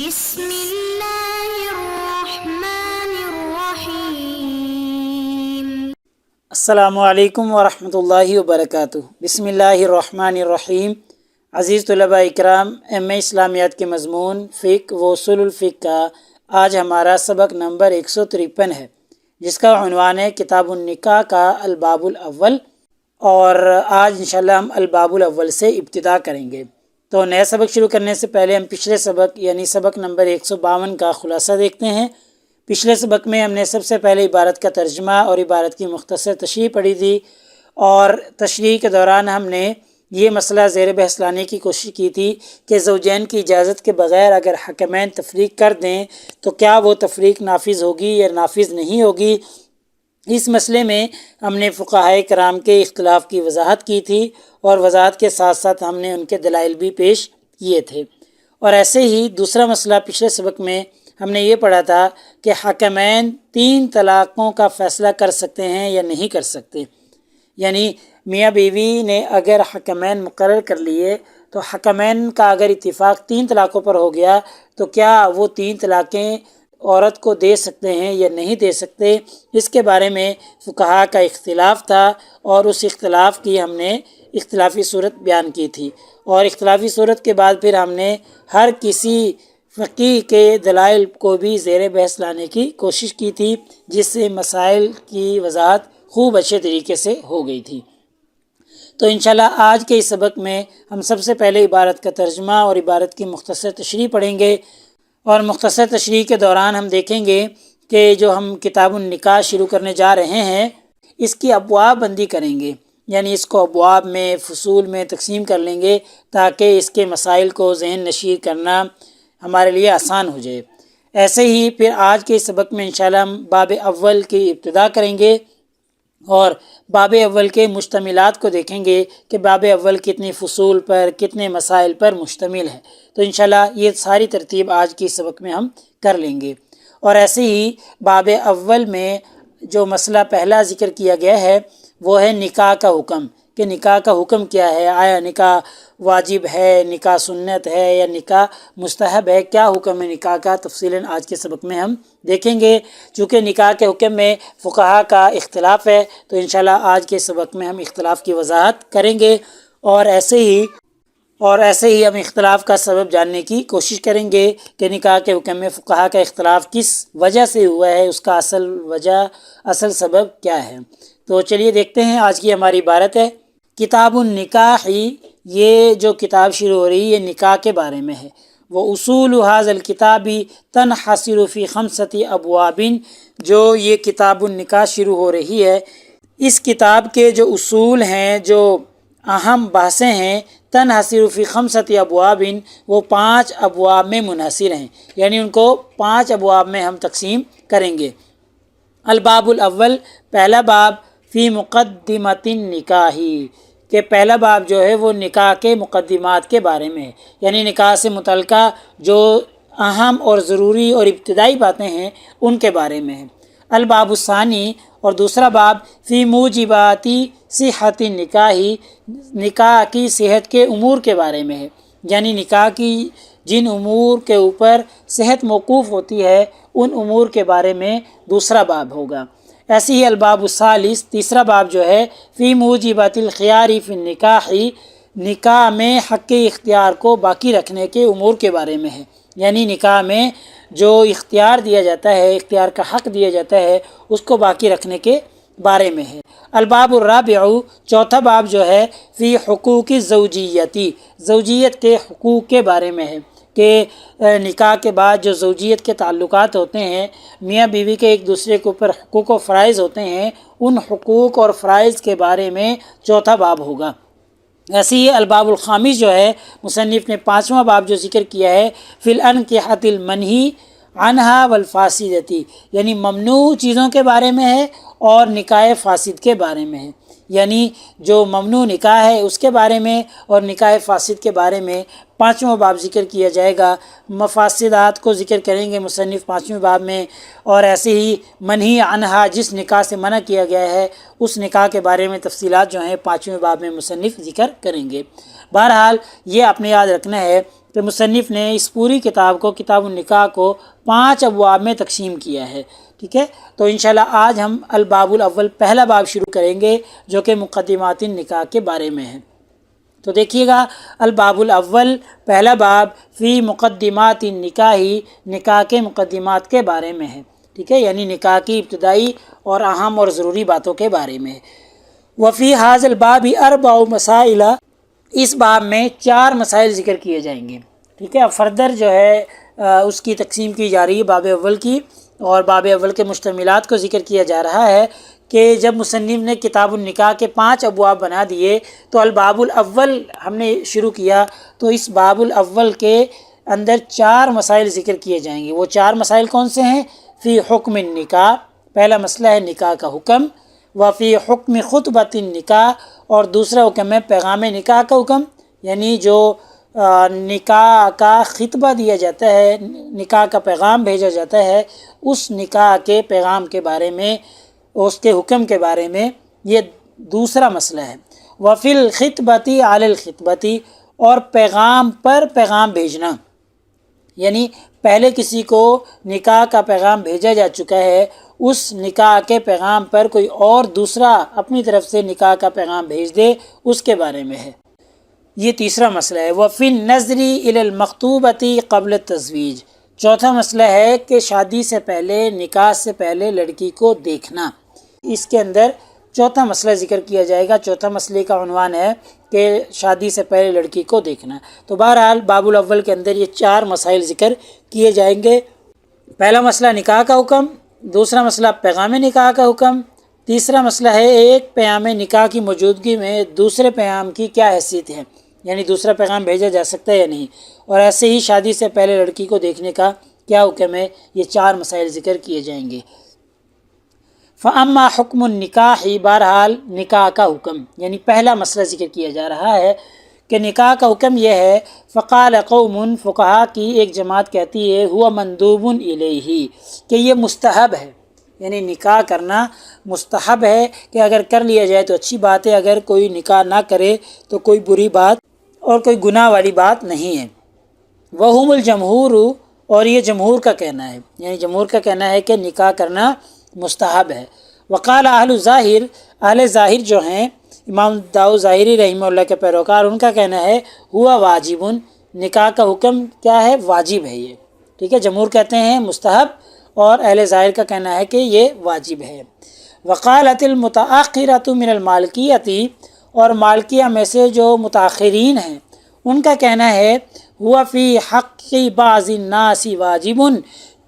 بسم اللہ الرحمن الرحیم۔ السلام علیکم ورحمۃ اللہ وبرکاتہ۔ بسم اللہ الرحمن الرحیم۔ عزیز طلباء اکرام، ایم اے اسلامیات کے مضمون فقہ و اصول الفقہ کا آج ہمارا سبق نمبر 153 ہے، جس کا عنوان ہے کتاب النکاح کا الباب الاول، اور آج انشاءاللہ ہم الباب الاول سے ابتدا کریں گے۔ تو نیا سبق شروع کرنے سے پہلے ہم پچھلے سبق یعنی سبق نمبر 152 کا خلاصہ دیکھتے ہیں۔ پچھلے سبق میں ہم نے سب سے پہلے عبارت کا ترجمہ اور عبارت کی مختصر تشریح پڑھی تھی، اور تشریح کے دوران ہم نے یہ مسئلہ زیر بحث لانے کی کوشش کی تھی کہ زوجین کی اجازت کے بغیر اگر حکمین تفریق کر دیں تو کیا وہ تفریق نافذ ہوگی یا نافذ نہیں ہوگی۔ اس مسئلے میں ہم نے فقہائے کرام کے اختلاف کی وضاحت کی تھی، اور وضاحت کے ساتھ ساتھ ہم نے ان کے دلائل بھی پیش کیے تھے۔ اور ایسے ہی دوسرا مسئلہ پچھلے سبق میں ہم نے یہ پڑھا تھا کہ حکمین 3 طلاقوں کا فیصلہ کر سکتے ہیں یا نہیں کر سکتے، یعنی میاں بیوی نے اگر حکمین مقرر کر لیے تو حکمین کا اگر اتفاق 3 طلاقوں پر ہو گیا تو کیا وہ 3 طلاقیں عورت کو دے سکتے ہیں یا نہیں دے سکتے۔ اس کے بارے میں فقہا کا اختلاف تھا، اور اس اختلاف کی ہم نے اختلافی صورت بیان کی تھی، اور اختلافی صورت کے بعد پھر ہم نے ہر کسی فقی کے دلائل کو بھی زیر بحث لانے کی کوشش کی تھی، جس سے مسائل کی وضاحت خوب اچھے طریقے سے ہو گئی تھی۔ تو انشاءاللہ آج کے اس سبق میں ہم سب سے پہلے عبارت کا ترجمہ اور عبارت کی مختصر تشریح پڑھیں گے، اور مختصر تشریح کے دوران ہم دیکھیں گے کہ جو ہم کتاب النکاح شروع کرنے جا رہے ہیں اس کی ابواب بندی کریں گے، یعنی اس کو ابواب میں فصول میں تقسیم کر لیں گے تاکہ اس کے مسائل کو ذہن نشین کرنا ہمارے لیے آسان ہو جائے۔ ایسے ہی پھر آج کے اس سبق میں انشاءاللہ ہم باب اول کی ابتدا کریں گے، اور باب اول کے مشتملات کو دیکھیں گے کہ باب اول کتنی فصول پر کتنے مسائل پر مشتمل ہے۔ تو انشاءاللہ یہ ساری ترتیب آج کی سبق میں ہم کر لیں گے۔ اور ایسے ہی باب اول میں جو مسئلہ پہلا ذکر کیا گیا ہے وہ ہے نکاح کا حکم، کہ نکاح کا حکم کیا ہے، آیا نکاح واجب ہے، نکاح سنت ہے یا نکاح مستحب ہے، کیا حکم ہے نکاح کا، تفصیلاً آج کے سبق میں ہم دیکھیں گے۔ چونکہ نکاح کے حکم میں فقہا کا اختلاف ہے تو انشاءاللہ آج کے سبق میں ہم اختلاف کی وضاحت کریں گے، اور ایسے ہی ہم اختلاف کا سبب جاننے کی کوشش کریں گے کہ نکاح کے حکم میں فقہا کا اختلاف کس وجہ سے ہوا ہے، اس کا اصل سبب کیا ہے۔ تو چلیے دیکھتے ہیں آج کی ہماری عبارت ہے کتاب النکاح۔ یہ جو کتاب شروع ہو رہی ہے یہ نکاح کے بارے میں ہے۔ وہ اصول هذا الکتاب تنحصر فی 5 ابواب۔ جو یہ کتاب النکاح شروع ہو رہی ہے، اس کتاب کے جو اصول ہیں، جو اہم بحثیں ہیں، تنحصر فی 5 ابواب، وہ 5 ابواب میں منحصر ہیں، یعنی ان کو 5 ابواب میں ہم تقسیم کریں گے۔ الباب الاول، پہلا باب، فی مقدمۃ النکاح، کہ پہلا باب جو ہے وہ نکاح کے مقدمات کے بارے میں ہے، یعنی نکاح سے متعلقہ جو اہم اور ضروری اور ابتدائی باتیں ہیں ان کے بارے میں ہے۔ الباب الثانی، اور دوسرا باب، فی موجبات صحت النکاح، نکاح کی صحت کے امور کے بارے میں ہے، یعنی نکاح کی جن امور کے اوپر صحت موقوف ہوتی ہے ان امور کے بارے میں دوسرا باب ہوگا۔ ایسے ہی الباب الثالث، تیسرا باب جو ہے، فی موجبات الخیار فی النکاح، نکاح میں حق اختیار کو باقی رکھنے کے امور کے بارے میں ہے، یعنی نکاح میں جو اختیار دیا جاتا ہے، اختیار کا حق دیا جاتا ہے، اس کو باقی رکھنے کے بارے میں ہے۔ الباب الرابع، چوتھا باب جو ہے، فی حقوق الزوجیت، زوجیت کے حقوق کے بارے میں ہے، کہ نکاح کے بعد جو زوجیت کے تعلقات ہوتے ہیں، میاں بیوی کے ایک دوسرے کے اوپر حقوق و فرائض ہوتے ہیں، ان حقوق اور فرائض کے بارے میں چوتھا باب ہوگا۔ ایسے ہی الباب الخامس جو ہے، مصنف نے 5واں باب جو ذکر کیا ہے، فی الانکحۃ المنہی عنہا والفاسدۃ، یعنی ممنوع چیزوں کے بارے میں ہے اور نکاح فاسد کے بارے میں ہے، یعنی جو ممنوع نکاح ہے اس کے بارے میں اور نکاح فاسد کے بارے میں 5واں باب ذکر کیا جائے گا۔ مفاسدات کو ذکر کریں گے مصنف 5ویں باب میں، اور ایسے ہی منہی عنہا، جس نکاح سے منع کیا گیا ہے اس نکاح کے بارے میں تفصیلات جو ہیں 5ویں باب میں مصنف ذکر کریں گے۔ بہرحال یہ آپ نے یاد رکھنا ہے کہ مصنف نے اس پوری کتاب کو، کتاب النکاح کو 5 ابواب میں تقسیم کیا ہے، ٹھیک ہے۔ تو انشاءاللہ آج ہم الباب الاول پہلا باب شروع کریں گے جو کہ مقدمات النکاح کے بارے میں ہے۔ تو دیکھیے گا، الباب الاول پہلا باب فی مقدمات النکاح، نکاح کے مقدمات کے بارے میں ہے، ٹھیک ہے، یعنی نکاح کی ابتدائی اور اہم اور ضروری باتوں کے بارے میں۔ وفی حاذ الباب 4 مسائل، اس باب میں 4 مسائل ذکر کیے جائیں گے، ٹھیک ہے۔ فردر جو ہے اس کی تقسیم کی جا رہی ہے باب اول کی، اور باب اول کے مشتملات کو ذکر کیا جا رہا ہے کہ جب مصنف نے کتاب النکاح کے 5 ابواب بنا دیے تو الباب الاول ہم نے شروع کیا، تو اس باب الاول کے اندر 4 مسائل ذکر کیے جائیں گے۔ وہ 4 مسائل کون سے ہیں؟ فی حکم النکاح، پہلا مسئلہ ہے نکاح کا حکم، وفی حکم خطبۃ النکاح، اور دوسرا حکم ہے پیغام نکاح کا حکم، یعنی جو نکاح کا خطبہ دیا جاتا ہے، نکاح کا پیغام بھیجا جاتا ہے، اس نکاح کے پیغام کے بارے میں، اس کے حکم کے بارے میں، یہ دوسرا مسئلہ ہے۔ وفی الخطبۃ علی الخطبۃ، اور پیغام پر پیغام بھیجنا، یعنی پہلے کسی کو نکاح کا پیغام بھیجا جا چکا ہے، اس نکاح کے پیغام پر کوئی اور دوسرا اپنی طرف سے نکاح کا پیغام بھیج دے، اس کے بارے میں ہے، یہ تیسرا مسئلہ ہے۔ وفی النظر الی المخطوبۃ قبل التزویج، چوتھا مسئلہ ہے کہ شادی سے پہلے، نکاح سے پہلے لڑکی کو دیکھنا، اس کے اندر چوتھا مسئلہ ذکر کیا جائے گا۔ چوتھا مسئلے کا عنوان ہے کہ شادی سے پہلے لڑکی کو دیکھنا۔ تو بہرحال باب الاول کے اندر یہ 4 مسائل ذکر کیے جائیں گے۔ پہلا مسئلہ نکاح کا حکم، دوسرا مسئلہ پیغام نکاح کا حکم، تیسرا مسئلہ ہے ایک پیام نکاح کی موجودگی میں دوسرے پیام کی کیا حیثیت ہے، یعنی دوسرا پیغام بھیجا جا سکتا ہے یا نہیں، اور ایسے ہی شادی سے پہلے لڑکی کو دیکھنے کا کیا حکم ہے، یہ 4 مسائل ذکر کیے جائیں گے۔ فَأَمَّا حُکْمُ النِّکَاحِ، بہرحال نکاح کا حکم، یعنی پہلا مسئلہ ذکر کیا جا رہا ہے کہ نکاح کا حکم یہ ہے۔ فقال قوم، فقہا کی ایک جماعت کہتی ہے، ہوا مندوب الیہ، کہ یہ مستحب ہے، یعنی نکاح کرنا مستحب ہے، کہ اگر کر لیا جائے تو اچھی بات ہے، اگر کوئی نکاح نہ کرے تو کوئی بری بات اور کوئی گناہ والی بات نہیں ہے۔ وہم الجمہور، اور یہ جمہور کا کہنا ہے، یعنی جمہور کا کہنا ہے کہ نکاح کرنا مستحب ہے۔ وقال اہل ظاہر، اہل ظاہر جو ہیں امام داؤد ظاہری رحمہ اللہ کے پیروکار، ان کا کہنا ہے ہوا واجب، نکاح کا حکم کیا ہے، واجب ہے یہ، ٹھیک ہے۔ جمہور کہتے ہیں مستحب، اور اہل ظاہر کا کہنا ہے کہ یہ واجب ہے۔ وقالت المتاخرۃ من المالکیۃ، اور مالکیہ میں سے جو متاخرین ہیں ان کا کہنا ہے ہوا فی حق بعض الناس واجب،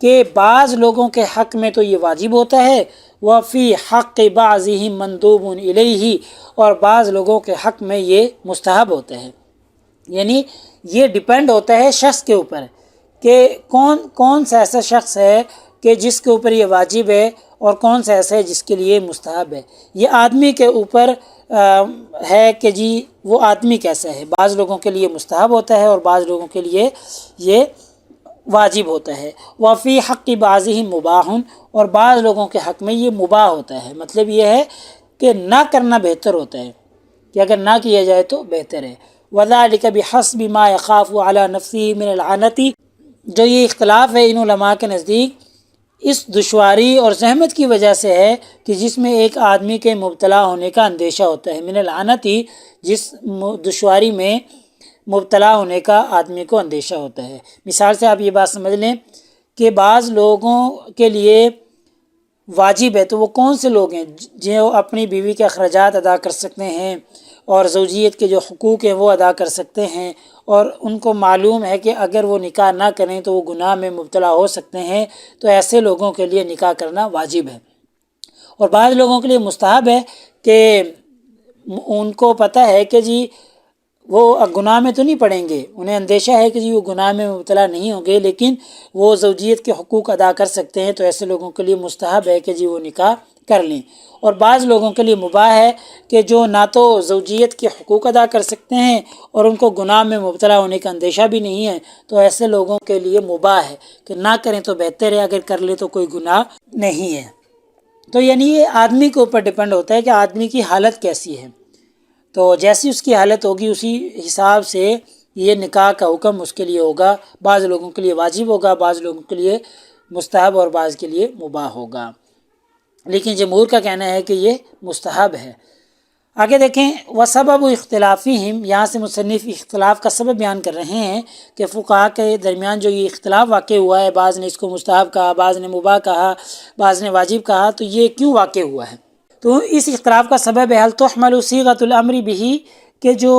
کہ بعض لوگوں کے حق میں تو یہ واجب ہوتا ہے، وفی حق بعضهم مندوب الیہ، اور بعض لوگوں کے حق میں یہ مستحب ہوتا ہے، یعنی یہ ڈیپینڈ ہوتا ہے شخص کے اوپر کہ کون سا ایسا شخص ہے کہ جس کے اوپر یہ واجب ہے، اور کون سا ایسا ہے جس کے لیے مستحب ہے۔ یہ آدمی کے اوپر ہے کہ جی وہ آدمی کیسا ہے، بعض لوگوں کے لیے مستحب ہوتا ہے اور بعض لوگوں کے لیے یہ واجب ہوتا ہے۔ وفی حق بعضهم مباح، اور بعض لوگوں کے حق میں یہ مباح ہوتا ہے، مطلب یہ ہے کہ نہ کرنا بہتر ہوتا ہے، کہ اگر نہ کیا جائے تو بہتر ہے۔ وذلک بحسب ما یخاف علی نفسہ من العنت، جو یہ اختلاف ہے ان علماء کے نزدیک اس دشواری اور زحمت کی وجہ سے ہے کہ جس میں ایک آدمی کے مبتلا ہونے کا اندیشہ ہوتا ہے، من العنتی، جس دشواری میں مبتلا ہونے کا آدمی کو اندیشہ ہوتا ہے۔ مثال سے آپ یہ بات سمجھ لیں کہ بعض لوگوں کے لیے واجب ہے، تو وہ کون سے لوگ ہیں جو اپنی بیوی کے اخراجات ادا کر سکتے ہیں اور زوجیت کے جو حقوق ہیں وہ ادا کر سکتے ہیں، اور ان کو معلوم ہے کہ اگر وہ نکاح نہ کریں تو وہ گناہ میں مبتلا ہو سکتے ہیں، تو ایسے لوگوں کے لیے نکاح کرنا واجب ہے۔ اور بعض لوگوں کے لیے مستحب ہے کہ ان کو پتہ ہے کہ جی وہ گناہ میں تو نہیں پڑیں گے، انہیں اندیشہ ہے کہ جی وہ گناہ میں مبتلا نہیں ہوں گے، لیکن وہ زوجیت کے حقوق ادا کر سکتے ہیں، تو ایسے لوگوں کے لیے مستحب ہے کہ جی وہ نکاح کر لیں۔ اور بعض لوگوں کے لیے مباح ہے کہ جو نہ تو زوجیت کے حقوق ادا کر سکتے ہیں اور ان کو گناہ میں مبتلا ہونے کا اندیشہ بھی نہیں ہے، تو ایسے لوگوں کے لیے مباح ہے کہ نہ کریں تو بہتر ہے، اگر کر لیں تو کوئی گناہ نہیں ہے۔ تو یعنی یہ آدمی کے اوپر ڈیپینڈ ہوتا ہے کہ آدمی کی حالت کیسی ہے، تو جیسی اس کی حالت ہوگی اسی حساب سے یہ نکاح کا حکم اس کے لیے ہوگا، بعض لوگوں کے لیے واجب ہوگا، بعض لوگوں کے لیے مستحب اور بعض کے لیے مباح ہوگا، لیکن جمہور کا کہنا ہے کہ یہ مستحب ہے۔ آگے دیکھیں وسبب اختلافہم، یہاں سے مصنف اختلاف کا سبب بیان کر رہے ہیں کہ فقہاء کے درمیان جو یہ اختلاف واقع ہوا ہے، بعض نے اس کو مستحب کہا، بعض نے مباح کہا، بعض نے واجب کہا، تو یہ کیوں واقع ہوا ہے؟ تو اس اختلاف کا سبب ہے حل تحمل صیغۃ الامر بہ، کہ جو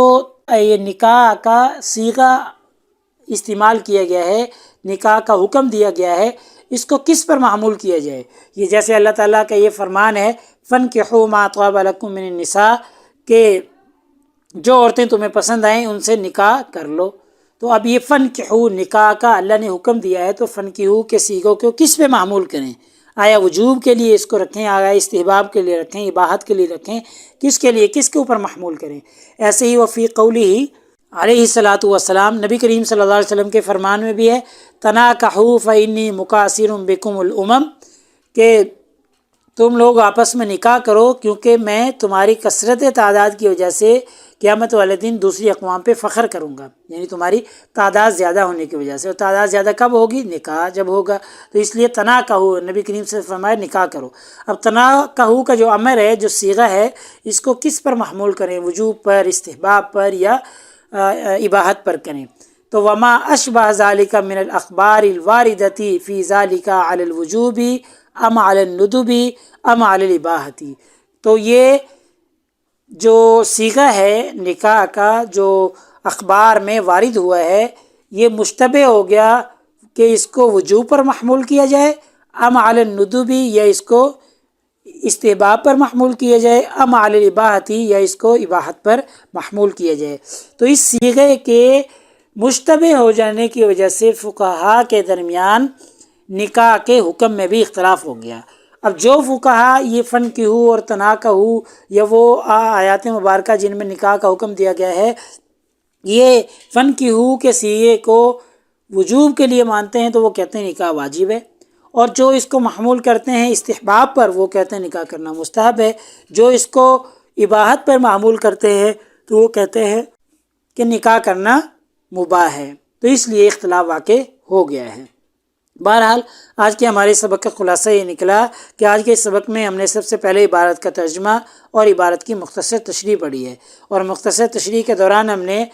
یہ نکاح کا صیغہ استعمال کیا گیا ہے، نکاح کا حکم دیا گیا ہے، اس کو کس پر معمول کیا جائے؟ یہ جیسے اللہ تعالیٰ کا یہ فرمان ہے فَانْكِحُوا مَا طَابَ لَكُم مِّنَ النِّسَاءِ، کہ جو عورتیں تمہیں پسند آئیں ان سے نکاح کر لو۔ تو اب یہ فَانْكِحُوا نکاح کا اللہ نے حکم دیا ہے، تو فَانْكِحُوا کے صیغوں کو کس پہ معمول کریں؟ آیا وجوب کے لیے اس کو رکھیں، آیا استحباب کے لیے رکھیں، اباحت کے لیے رکھیں، کس کے لیے، کس کے اوپر محمول کریں؟ ایسے ہی وفی قولی علیہ الصلاۃ والسلام، نبی کریم صلی اللہ علیہ وسلم کے فرمان میں بھی ہے تناکحوا فإنی مکاثر بکم الامم، کہ تم لوگ آپس میں نکاح کرو کیونکہ میں تمہاری کثرت تعداد کی وجہ سے قیامت والے دن دوسری اقوام پہ فخر کروں گا، یعنی تمہاری تعداد زیادہ ہونے کی وجہ سے، اور تعداد زیادہ کب ہوگی؟ نکاح جب ہوگا، تو اس لیے تناکحوا، نبی کریم سے فرمایا نکاح کرو۔ اب تناکحوا کا جو امر ہے، جو صیغہ ہے، اس کو کس پر محمول کریں؟ وجوب پر، استحباب پر، یا اباحت پر کریں؟ تو وما اشبہ ذالک من الاخبار الواردۃ فی ذالک علی الوجوب ام علی الندب ام علی الاباحۃ، تو یہ جو صیغہ ہے نکاح کا، جو اخبار میں وارد ہوا ہے، یہ مشتبہ ہو گیا کہ اس کو وجوب پر محمول کیا جائے، ام علی الندب، یا اس کو استحباب پر محمول کیا جائے، ام علی الاباحۃ، یا اس کو اباحت پر محمول کیا جائے۔ تو اس صیغے کے مشتبہ ہو جانے کی وجہ سے فقہاء کے درمیان نکاح کے حکم میں بھی اختلاف ہو گیا۔ اب جو فقہاء یہ فَانْكِحُوا اور تناکحوا، یا وہ آیات مبارکہ جن میں نکاح کا حکم دیا گیا ہے، یہ فَانْكِحُوا کے صیغے کو وجوب کے لیے مانتے ہیں تو وہ کہتے ہیں نکاح واجب ہے، اور جو اس کو محمول کرتے ہیں استحباب پر، وہ کہتے ہیں نکاح کرنا مستحب ہے، جو اس کو اباحت پر معمول کرتے ہیں تو وہ کہتے ہیں کہ نکاح کرنا مباح ہے۔ تو اس لیے اختلاف واقع ہو گیا ہے۔ بہرحال آج کے ہمارے سبق کا خلاصہ یہ نکلا کہ آج کے اس سبق میں ہم نے سب سے پہلے عبارت کا ترجمہ اور عبارت کی مختصر تشریح پڑھی ہے، اور مختصر تشریح کے دوران ہم نے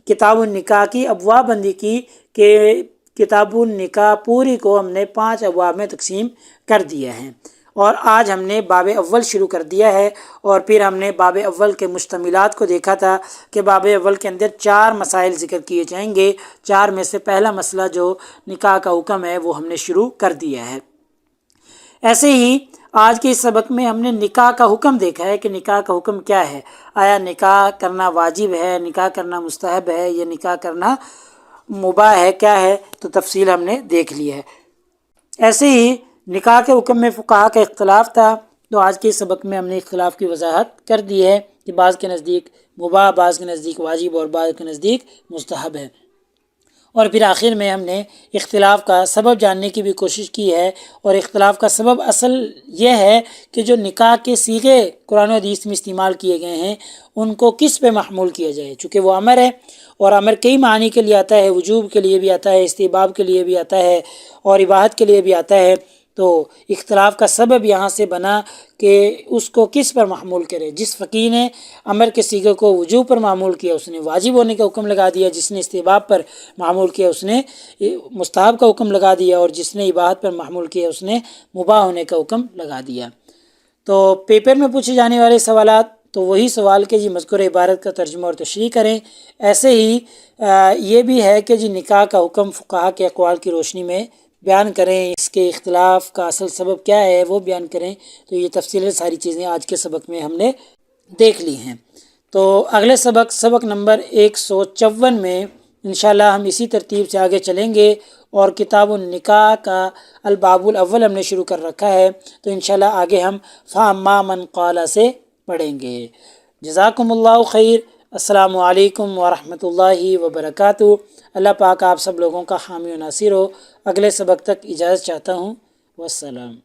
کتاب النکاح کی ابواب بندی کی کہ کتاب النکاح پوری کو ہم نے 5 ابواب میں تقسیم کر دیا ہے، اور آج ہم نے باب اول شروع کر دیا ہے، اور پھر ہم نے باب اول کے مشتملات کو دیکھا تھا کہ باب اول کے اندر 4 مسائل ذکر کیے جائیں گے، 4 میں سے پہلا مسئلہ جو نکاح کا حکم ہے وہ ہم نے شروع کر دیا ہے۔ ایسے ہی آج کے اس سبق میں ہم نے نکاح کا حکم دیکھا ہے کہ نکاح کا حکم کیا ہے، آیا نکاح کرنا واجب ہے، نکاح کرنا مستحب ہے، یا نکاح کرنا مباح ہے، کیا ہے، تو تفصیل ہم نے دیکھ لی ہے۔ ایسے ہی نکاح کے حکم میں فقہاء کا اختلاف تھا، تو آج کے سبق میں ہم نے اختلاف کی وضاحت کر دی ہے کہ بعض کے نزدیک مباح، بعض کے نزدیک واجب، اور بعض کے نزدیک مستحب ہے۔ اور پھر آخر میں ہم نے اختلاف کا سبب جاننے کی بھی کوشش کی ہے، اور اختلاف کا سبب اصل یہ ہے کہ جو نکاح کے صیغے قرآن و حدیث میں استعمال کیے گئے ہیں ان کو کس پہ محمول کیا جائے، چونکہ وہ امر ہے، اور امر کئی معنی کے لیے آتا ہے، وجوب کے لیے بھی آتا ہے، استحباب کے لیے بھی آتا ہے، اور اباحت کے لیے بھی آتا ہے۔ تو اختلاف کا سبب یہاں سے بنا کہ اس کو کس پر محمول کرے۔ جس فقیہ نے امر کے صیغے کو وجوب پر معمول کیا اس نے واجب ہونے کا حکم لگا دیا، جس نے استحباب پر معمول کیا اس نے مستحب کا حکم لگا دیا، اور جس نے اباحت پر معمول کیا اس نے مباح ہونے کا حکم لگا دیا۔ تو پیپر میں پوچھے جانے والے سوالات تو وہی سوال کہ جی مذکور عبارت کا ترجمہ اور تشریح کریں۔ ایسے ہی یہ بھی ہے کہ جی نکاح کا حکم فقہاء کے اقوال کی روشنی میں بیان کریں، اس کے اختلاف کا اصل سبب کیا ہے وہ بیان کریں۔ تو یہ تفصیل ساری چیزیں آج کے سبق میں ہم نے دیکھ لی ہیں۔ تو اگلے سبق نمبر 154 میں انشاءاللہ ہم اسی ترتیب سے آگے چلیں گے، اور کتاب النکاح کا الباب الاول ہم نے شروع کر رکھا ہے، تو انشاءاللہ آگے ہم فَأَمَّا مَنْ قَالَ سے پڑھیں گے۔ جزاکم اللہ خیر۔ السلام علیکم ورحمۃ اللہ وبرکاتہ۔ اللہ پاک آپ سب لوگوں کا حامی و ناصر ہو۔ اگلے سبق تک اجازت چاہتا ہوں، والسلام۔